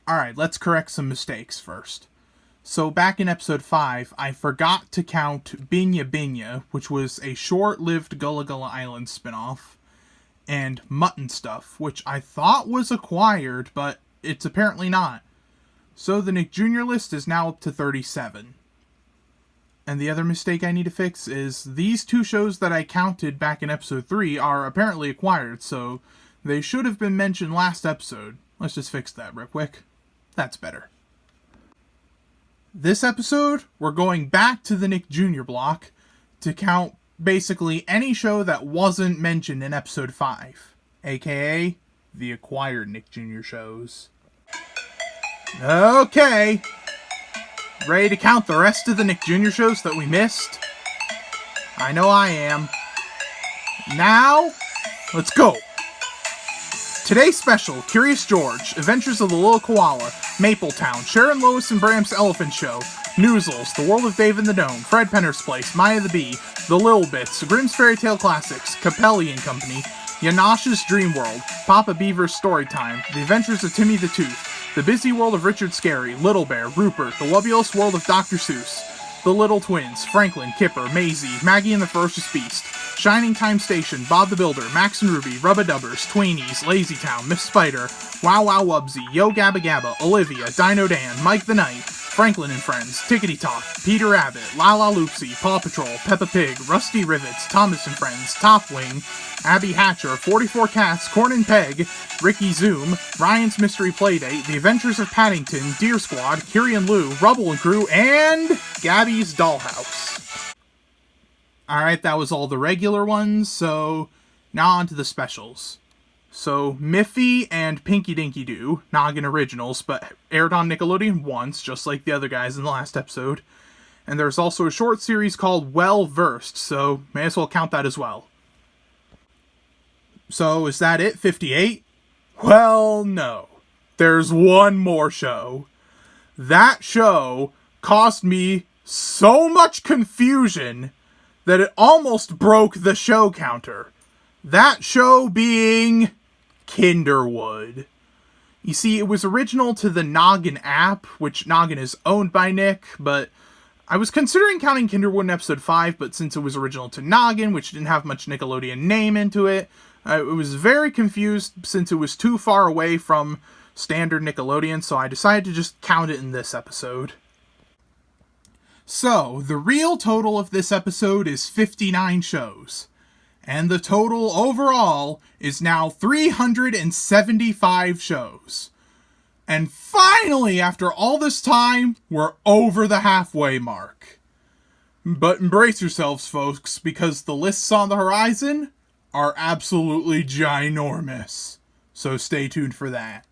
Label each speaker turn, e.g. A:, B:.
A: Alright, let's correct some mistakes first. So back in episode 5, I forgot to count Binya Binya, which was a short-lived Gullah Gullah Island spinoff, and Mutton Stuff, which I thought was acquired, but it's apparently not. So the Nick Jr. list is now up to 37. And the other mistake I need to fix is these two shows that I counted back in episode 3 are apparently acquired, so they should have been mentioned last episode. Let's just fix that real quick. That's better. This episode, we're going back to the Nick Jr. block to count basically any show that wasn't mentioned in episode 5, aka the acquired Nick Jr. shows. Okay, ready to count the rest of the Nick Jr. shows that we missed? I know I am. Now, let's go! Today's special, Curious George, Adventures of the Little Koala, Mapletown, Sharon Lois and Bram's Elephant Show, Noozles, The World of Dave and the Gnome, Fred Penner's Place, Maya the Bee, The Little Bits, Grimm's Fairy Tale Classics, Capelli and Company, Yanash's Dream World, Papa Beaver's Storytime, The Adventures of Timmy the Tooth, The Busy World of Richard Scarry, Little Bear, Rupert, The Wubulous World of Dr. Seuss, The Little Twins, Franklin, Kipper, Maisie, Maggie and the Ferocious Beast, Shining Time Station, Bob the Builder, Max and Ruby, Rubba-Dubbers, Tweenies, Lazy Town, Miss Spider, Wow Wow Wubsy, Yo Gabba Gabba, Olivia, Dino Dan, Mike the Knight, Franklin and Friends, Tickety Talk, Peter Rabbit, La La Loopsy, Paw Patrol, Peppa Pig, Rusty Rivets, Thomas and Friends, Top Wing, Abby Hatcher, 44 Cats, Corn and Peg, Ricky Zoom, Ryan's Mystery Playdate, The Adventures of Paddington, Deer Squad, Kiri and Lou, Rubble and Crew, and Gabby's Dollhouse. Alright, that was all the regular ones, so now on to the specials. So, Miffy and Pinky Dinky Doo, Noggin originals, but aired on Nickelodeon once, just like the other guys in the last episode. And there's also a short series called Well Versed, so may as well count that as well. So, is that it? 58? Well, no. There's one more show. That show caused me so much confusion that it almost broke the show counter. That show being Kinderwood. You see, it was original to the Noggin app, which Noggin is owned by Nick, but I was considering counting Kinderwood in episode 5, but since it was original to Noggin, which didn't have much Nickelodeon name into it, I was very confused since it was too far away from standard Nickelodeon, so I decided to just count it in this episode. So, the real total of this episode is 59 shows. And the total overall is now 375 shows. And finally, after all this time, we're over the halfway mark. But embrace yourselves, folks, because the lists on the horizon are absolutely ginormous. So stay tuned for that.